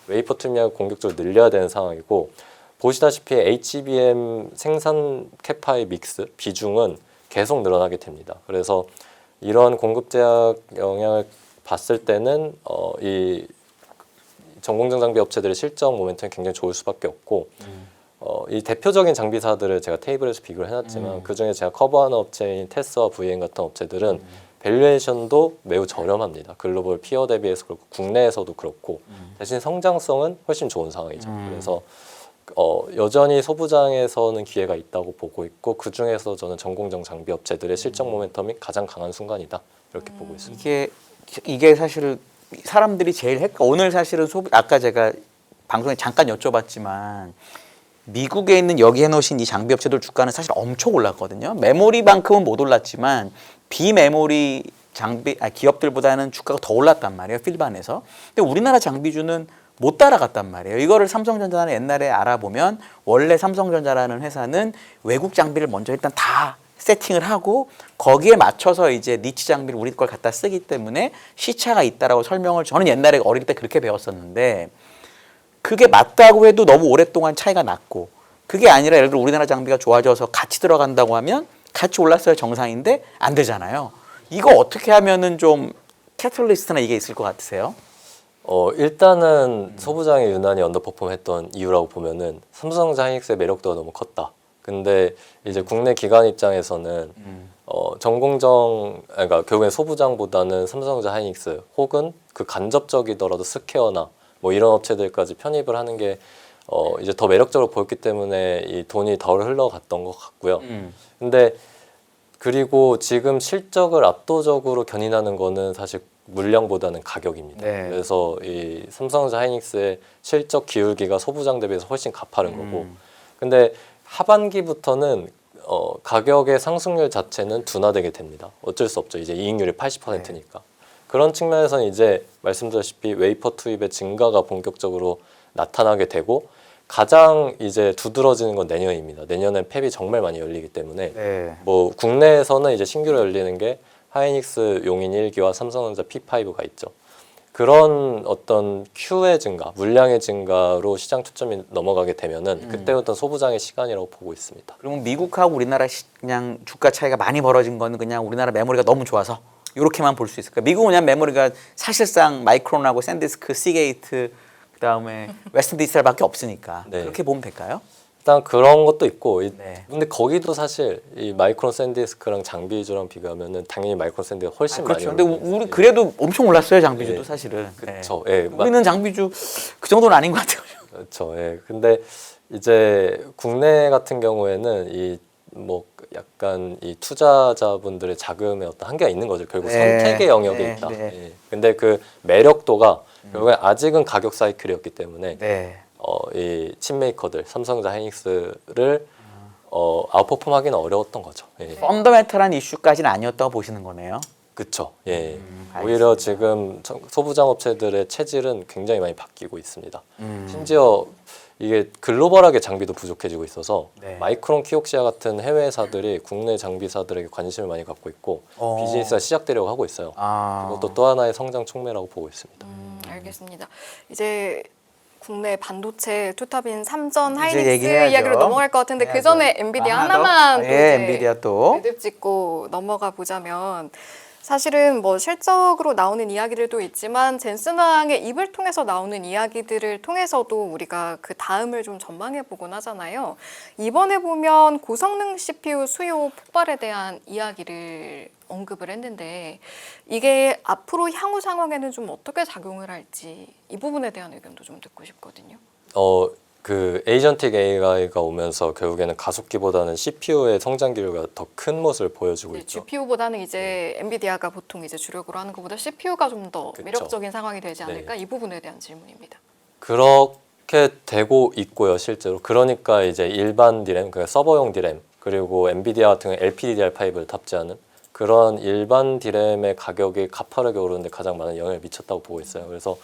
웨이퍼 투명을 공격적으로 늘려야 되는 상황이고 보시다시피 HBM 생산 캐파의 믹스 비중은 계속 늘어나게 됩니다. 그래서 이런 공급 제약 영향을 봤을 때는 이 전공정 장비 업체들의 실적 모멘텀이 굉장히 좋을 수밖에 없고 이 대표적인 장비사들을 제가 테이블에서 비교를 해놨지만 그중에 제가 커버하는 업체인 테스와 VN 같은 업체들은 밸류에이션도 매우 저렴합니다. 글로벌 피어 대비해서 그렇고 국내에서도 그렇고 대신 성장성은 훨씬 좋은 상황이죠. 그래서 여전히 소부장에서는 기회가 있다고 보고 있고 그 중에서 저는 전공정 장비 업체들의 실적 모멘텀이 가장 강한 순간이다 이렇게 보고 있습니다. 이게 사실 사람들이 제일 오늘 사실은 아까 제가 방송에 잠깐 여쭤봤지만 미국에 있는 여기 해놓으신 이 장비 업체들 주가는 사실 엄청 올랐거든요. 메모리만큼은 못 올랐지만 비메모리 기업들보다는 주가가 더 올랐단 말이에요. 필반에서. 근데 우리나라 장비주는 못 따라갔단 말이에요. 이거를 삼성전자는 옛날에 알아보면 원래 삼성전자라는 회사는 외국 장비를 먼저 일단 다 세팅을 하고 거기에 맞춰서 이제 니치 장비를 우리 걸 갖다 쓰기 때문에 시차가 있다라고 설명을 저는 옛날에 어릴 때 그렇게 배웠었는데 그게 맞다고 해도 너무 오랫동안 차이가 났고 그게 아니라 예를 들어 우리나라 장비가 좋아져서 같이 들어간다고 하면 같이 올랐어야 정상인데 안 되잖아요. 이거 어떻게 하면은 좀 캐틀리스트나 이게 있을 것 같으세요? 일단은 소부장이 유난히 언더퍼폼했던 이유라고 보면은 삼성전자 하이닉스의 매력도가 너무 컸다. 근데 이제 국내 기관 입장에서는 그러니까 결국엔 소부장보다는 삼성전자 하이닉스 혹은 그 간접적이더라도 스퀘어나 뭐 이런 업체들까지 편입을 하는 게 이제 더 매력적으로 보였기 때문에 이 돈이 덜 흘러갔던 것 같고요. 근데 그리고 지금 실적을 압도적으로 견인하는 거는 사실 물량보다는 가격입니다. 네. 그래서 이 삼성전자 하이닉스의 실적 기울기가 소부장 대비해서 훨씬 가파른 거고 근데 하반기부터는 가격의 상승률 자체는 둔화되게 됩니다. 어쩔 수 없죠. 이제 이익률이 80%니까. 그런 측면에서는 이제 말씀드렸다시피 웨이퍼 투입의 증가가 본격적으로 나타나게 되고 가장 이제 두드러지는 건 내년입니다. 내년엔 팹이 정말 많이 열리기 때문에 뭐 국내에서는 이제 신규로 열리는 게 하이닉스 용인 1기와 삼성전자 P5가 있죠. 그런 어떤 Q의 증가, 물량의 증가로 시장 초점이 넘어가게 되면은 그때부터 소부장의 시간이라고 보고 있습니다. 그러면 미국하고 우리나라 그냥 주가 차이가 많이 벌어진 거는 그냥 우리나라 메모리가 너무 좋아서 이렇게만 볼 수 있을까요? 미국은 그냥 메모리가 사실상 마이크론하고 샌디스크, 시게이트 그다음에 웨스턴 디지털밖에 없으니까 네. 그렇게 보면 될까요? 일단 그런 것도 있고 네. 근데 거기도 사실 이 마이크론 샌디스크랑 장비 위주랑 비교하면은 당연히 마이크론 샌디스크가 훨씬 그렇죠. 많이 근데 오르고 우리 그래도 엄청 올랐어요 장비주도 네. 사실은. 그렇죠. 네. 우리는 장비주 그 정도는 아닌 것 같아요. 그렇죠. 예. 근데 이제 국내 같은 경우에는 이 뭐 약간 이 투자자분들의 자금의 어떤 한계가 있는 거죠. 결국 선택의 영역에 있다. 예. 근데 그 매력도가 결국에 아직은 가격 사이클이었기 때문에 이 칩메이커들 삼성전자 하이닉스를 아웃퍼폼하기는 어려웠던 거죠. 예. 펀더멘탈한 이슈까지는 아니었다고 보시는 거네요. 그렇죠. 예. 알겠습니다. 오히려 지금 소부장 업체들의 체질은 굉장히 많이 바뀌고 있습니다. 심지어 이게 글로벌하게 장비도 부족해지고 있어서 마이크론 키옥시아 같은 해외 회사들이 국내 장비사들에게 관심을 많이 갖고 있고 비즈니스가 시작되려고 하고 있어요. 그것도 또 하나의 성장 촉매라고 보고 있습니다. 알겠습니다. 이제 국내 반도체 투탑인 삼전 이제 하이닉스 얘기해야죠. 이야기로 넘어갈 것 같은데 그 전에 엔비디아 하나만 또 이제 엔비디아 또 매듭 짓고 넘어가 보자면 사실은 뭐 실적으로 나오는 이야기들도 있지만 젠슨왕의 입을 통해서 나오는 이야기들을 통해서도 우리가 그 다음을 좀 전망해 보곤 하잖아요. 이번에 보면 고성능 CPU 수요 폭발에 대한 이야기를 언급을 했는데 이게 앞으로 향후 상황에는 좀 어떻게 작용을 할지 이 부분에 대한 의견도 좀 듣고 싶거든요. 그 에이전틱 AI가 오면서 결국에는 가속기보다는 CPU의 성장 기류가 더 큰 모습을 보여주고 있죠. GPU보다는 이제 엔비디아가 보통 이제 주력으로 하는 것보다 CPU가 좀 더 매력적인 상황이 되지 않을까 이 부분에 대한 질문입니다. 그렇게 되고 있고요, 실제로. 그러니까 이제 일반 디램, 그러니까 서버용 디램 그리고 엔비디아 같은 경우 LPDDR5를 탑재하는 그런 일반 디램의 가격이 가파르게 오르는데 가장 많은 영향을 미쳤다고 보고 있어요. 그래서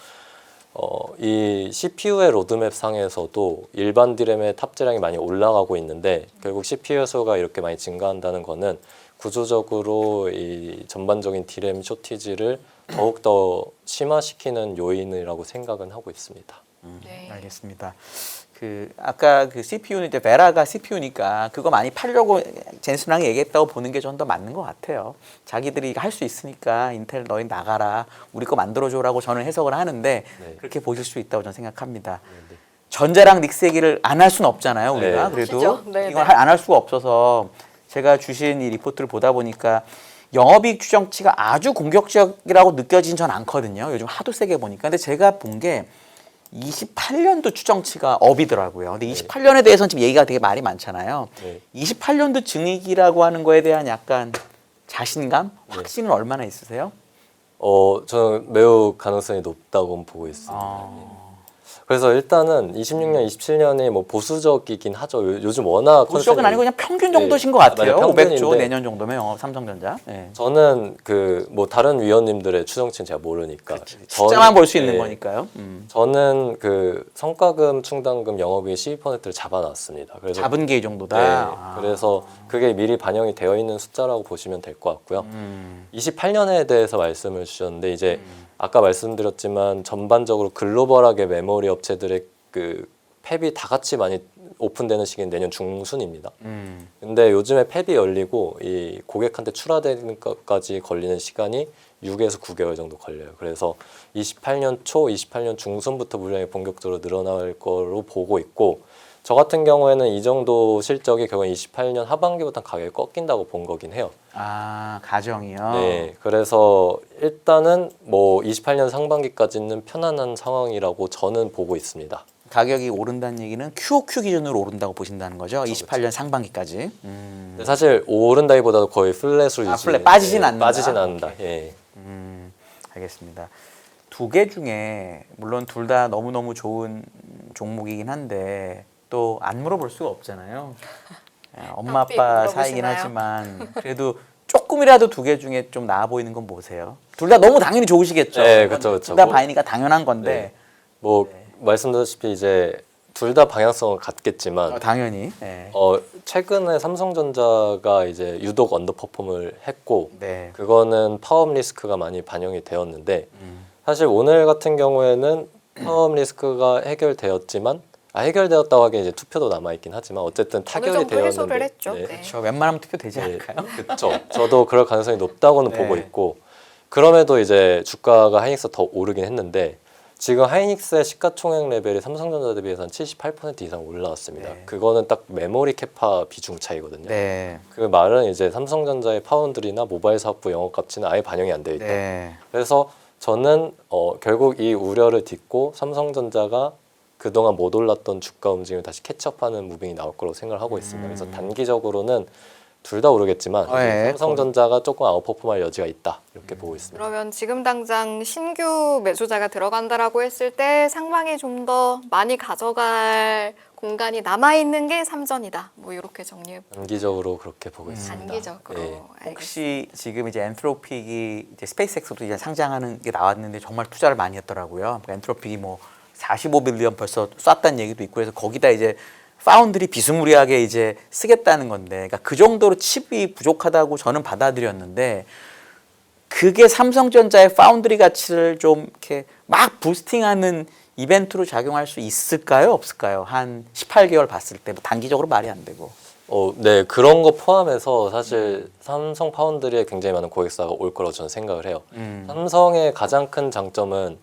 이 CPU의 로드맵 상에서도 일반 디램의 탑재량이 많이 올라가고 있는데 결국 CPU 수가 이렇게 많이 증가한다는 거는 구조적으로 이 전반적인 디램 쇼티지를 더욱더 심화시키는 요인이라고 생각은 하고 있습니다. 네. 알겠습니다. 아까 그 CPU는 이제 베라가 CPU니까 그거 많이 팔려고 젠슨왕이 얘기했다고 보는 게 좀 더 맞는 것 같아요. 자기들이 할 수 있으니까 인텔 너희 나가라, 우리 거 만들어줘라고 저는 해석을 하는데 네. 그렇게 보실 수 있다고 저는 생각합니다. 네. 전자랑 닉스 얘기를 안 할 수는 없잖아요, 우리가. 네. 그래도 하시죠. 네, 이건 네. 안 할 수가 없어서 제가 주신 이 리포트를 보다 보니까 영업이익 추정치가 아주 공격적이라고 느껴지진 전 않거든요. 요즘 하도 세게 보니까. 근데 제가 본 게 28년도 추정치가 업이더라고요. 근데 28년에 대해서는 지금 얘기가 되게 말이 많잖아요. 네. 28년도 증익이라고 하는 거에 대한 약간 자신감, 확신은 얼마나 있으세요? 저는 매우 가능성이 높다고 보고 있습니다. 그래서 일단은 26년, 27년이 뭐 보수적이긴 하죠. 요즘 워낙 보수적은 컨셉이- 아니고 그냥 평균 정도신 것 네. 같아요. 맞아요. 500조 평균인데 내년 정도면 삼성전자. 네. 저는 뭐 다른 위원님들의 추정치는 제가 모르니까 숫자만 볼 수 있는 네, 거니까요. 저는 성과금, 충당금, 영업이익 12%를 잡아놨습니다. 그래서 잡은 게 이 정도다. 네, 아. 그래서 그게 미리 반영이 되어 있는 숫자라고 보시면 될 것 같고요. 28년에 대해서 말씀을 주셨는데 이제 아까 말씀드렸지만 전반적으로 글로벌하게 메모리 업체들의 그 팹이 다 같이 많이 오픈되는 시기는 내년 중순입니다. 근데 요즘에 팹이 열리고 이 고객한테 출하되는 것까지 걸리는 시간이 6에서 9개월 정도 걸려요. 그래서 28년 초, 28년 중순부터 물량이 본격적으로 늘어날 거로 보고 있고 저 같은 경우에는 이 정도 실적이 결국 28년 하반기부터 가격이 꺾인다고 본 거긴 해요. 아, 가정이요. 네, 그래서 일단은 뭐 28년 상반기까지는 편안한 상황이라고 저는 보고 있습니다. 가격이 오른다는 얘기는 QOQ 기준으로 오른다고 보신다는 거죠? 28년 상반기까지. 근데 사실 오른다기보다도 거의 플랫으로 아, 유지. 플랫 빠지진 않는다. 빠지진 않는다. 예. 알겠습니다. 두 개 중에 물론 둘 다 너무너무 좋은 종목이긴 한데 또 안 물어볼 수가 없잖아요. 엄마 답변 아빠 사이긴 물어보시나요? 하지만 그래도 조금이라도 두 개 중에 좀 나아 보이는 건 뭐세요? 둘 다 너무 당연히 좋으시겠죠. 네, 그쵸, 그쵸. 둘다 뭐, 바이니까 당연한 건데 네. 뭐 말씀드렸다시피 이제 둘 다 방향성을 갖겠지만 당연히. 네. 최근에 삼성전자가 이제 유독 언더퍼폼을 했고 네. 그거는 파업 리스크가 많이 반영이 되었는데 사실 오늘 같은 경우에는 파업 리스크가 해결되었다고 하기엔 이제 투표도 남아 있긴 하지만 어쨌든 어느 타결이 정도 되었는데 해소를 했죠. 네. 저 웬만하면 투표 되지 네, 않을까요? 그렇죠. 저도 그럴 가능성이 높다고는 네. 보고 있고 그럼에도 이제 주가가 하이닉스 더 오르긴 했는데 지금 하이닉스의 시가총액 레벨이 삼성전자 대비해서 한 78% 이상 올라왔습니다. 네. 그거는 딱 메모리 캐파 비중 차이거든요. 네. 그 말은 이제 삼성전자의 파운드리나 모바일 사업부 영업 가치는 아예 반영이 안 되어 있다. 네. 그래서 저는 결국 이 우려를 딛고 삼성전자가 그동안 못 올랐던 주가 움직임을 다시 캐치업하는 무빙이 나올 거라고 생각을 하고 있습니다. 그래서 단기적으로는 둘 다 오르겠지만 네. 삼성전자가 조금 아웃퍼폼할 여지가 있다 이렇게 보고 있습니다. 그러면 지금 당장 신규 매수자가 들어간다라고 했을 때 상방에 좀 더 많이 가져갈 공간이 남아 있는 게 삼전이다. 뭐 이렇게 정리해 단기적으로 그렇게 보고 있습니다. 단기적으로 네. 알겠습니다. 혹시 지금 이제 엔트로픽이 이제 스페이스X도 이제 상장하는 게 나왔는데 정말 투자를 많이 했더라고요. 엔트로픽이 뭐 45빌리언 벌써 쐈다는 얘기도 있고 해서 거기다 이제 파운드리 비스무리하게 이제 쓰겠다는 건데, 그러니까 그 정도로 칩이 부족하다고 저는 받아들였는데 그게 삼성전자의 파운드리 가치를 좀 이렇게 막 부스팅하는 이벤트로 작용할 수 있을까요, 없을까요? 한 18개월 봤을 때 뭐 단기적으로 말이 안 되고. 네, 그런 거 포함해서 사실 삼성 파운드리에 굉장히 많은 고객사가 올 거라고 저는 생각을 해요. 삼성의 가장 큰 장점은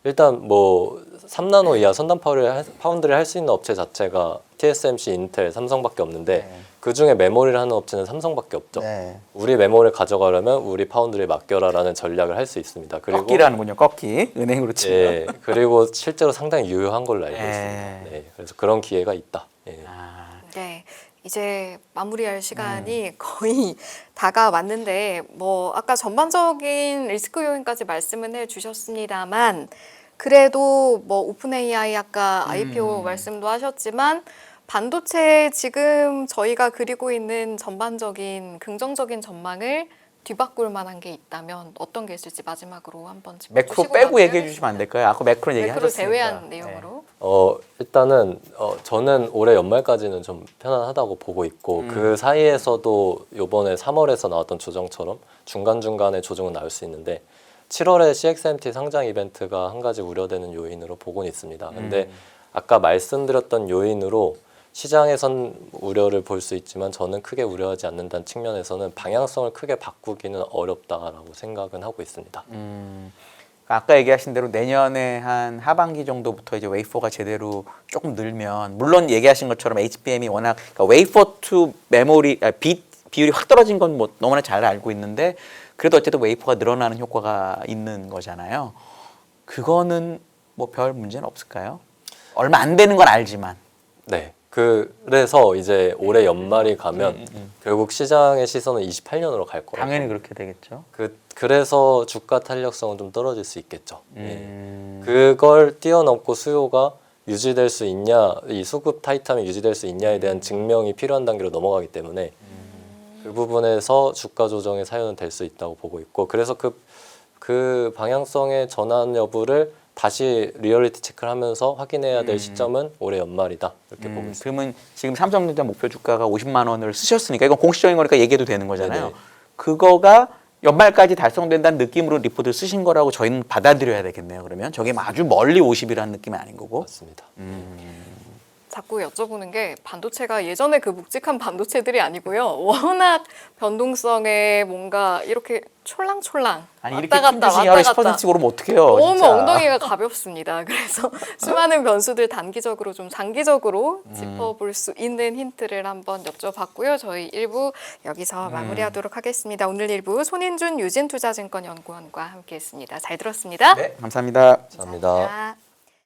일단 뭐 3나노 이하 선단 파운드리 할 수 있는 업체 자체가 TSMC, 인텔, 삼성밖에 없는데 네. 그 중에 메모리를 하는 업체는 삼성밖에 없죠. 네. 우리 메모리를 가져가려면 우리 파운드리에 맡겨라라는 전략을 할 수 있습니다. 그리고 꺾기라는군요, 꺾기. 은행으로 치면. 예, 그리고 실제로 상당히 유효한 걸로 알고 네. 있습니다. 네, 그래서 그런 기회가 있다. 예. 아, 네. 이제 마무리할 시간이 거의 다가왔는데 뭐 아까 전반적인 리스크 요인까지 말씀은 해주셨습니다만 그래도 뭐 오픈 AI 아까 IPO 말씀도 하셨지만 반도체 지금 저희가 그리고 있는 전반적인 긍정적인 전망을 뒤바꿀 만한 게 있다면 어떤 게 있을지 마지막으로 한번 매크로 짚어주시고 빼고 얘기해 마무리하겠습니다. 주시면 안 될까요? 아까 매크로 매크로 얘기하셨으니까. 제외한 네. 내용으로. 일단은 저는 올해 연말까지는 좀 편안하다고 보고 있고 그 사이에서도 요번에 3월에서 나왔던 조정처럼 중간중간에 조정은 나올 수 있는데 7월에 CXMT 상장 이벤트가 한 가지 우려되는 요인으로 보고는 있습니다. 근데 아까 말씀드렸던 요인으로 시장에선 우려를 볼 수 있지만 저는 크게 우려하지 않는다는 측면에서는 방향성을 크게 바꾸기는 어렵다라고 생각은 하고 있습니다. 아까 얘기하신 대로 내년에 한 하반기 정도부터 이제 웨이퍼가 제대로 조금 늘면, 물론 얘기하신 것처럼 HBM이 워낙 그러니까 웨이퍼 투 메모리 비율이 확 떨어진 건 뭐 너무나 잘 알고 있는데, 그래도 어쨌든 웨이퍼가 늘어나는 효과가 있는 거잖아요. 그거는 뭐 별 문제는 없을까요? 얼마 안 되는 건 알지만. 네. 그래서 이제 올해 연말이 가면 결국 시장의 시선은 28년으로 갈 거라고. 당연히 그렇게 되겠죠. 그래서 주가 탄력성은 좀 떨어질 수 있겠죠. 예. 그걸 뛰어넘고 수요가 유지될 수 있냐, 이 수급 타이트함이 유지될 수 있냐에 대한 증명이 필요한 단계로 넘어가기 때문에 그 부분에서 주가 조정의 사유는 될 수 있다고 보고 있고, 그래서 그 방향성의 전환 여부를 다시 리얼리티 체크를 하면서 확인해야 될 시점은 올해 연말이다, 이렇게 보고 있습니다. 그러면 지금 삼성전자 목표 주가가 50만 원을 쓰셨으니까, 이건 공식적인 거니까 얘기해도 되는 거잖아요. 네네. 그거가 연말까지 달성된다는 느낌으로 리포트를 쓰신 거라고 저희는 받아들여야 되겠네요. 그러면 저게 아주 멀리 50이라는 느낌이 아닌 거고. 맞습니다. 자꾸 여쭤보는 게, 반도체가 예전에 그 묵직한 반도체들이 아니고요. 워낙 변동성에 뭔가 이렇게 촐랑촐랑 아니 이렇게 왔다 큰 갔다 주식이 왔다 하루에 갔다 10%씩 오르면 어떡해요. 너무 진짜. 엉덩이가 가볍습니다. 그래서 수많은 변수들 단기적으로 좀 장기적으로 짚어볼 수 있는 힌트를 한번 여쭤봤고요. 저희 1부 여기서 마무리하도록 하겠습니다. 오늘 1부 손인준 유진투자증권연구원과 함께했습니다. 잘 들었습니다. 네, 감사합니다. 감사합니다.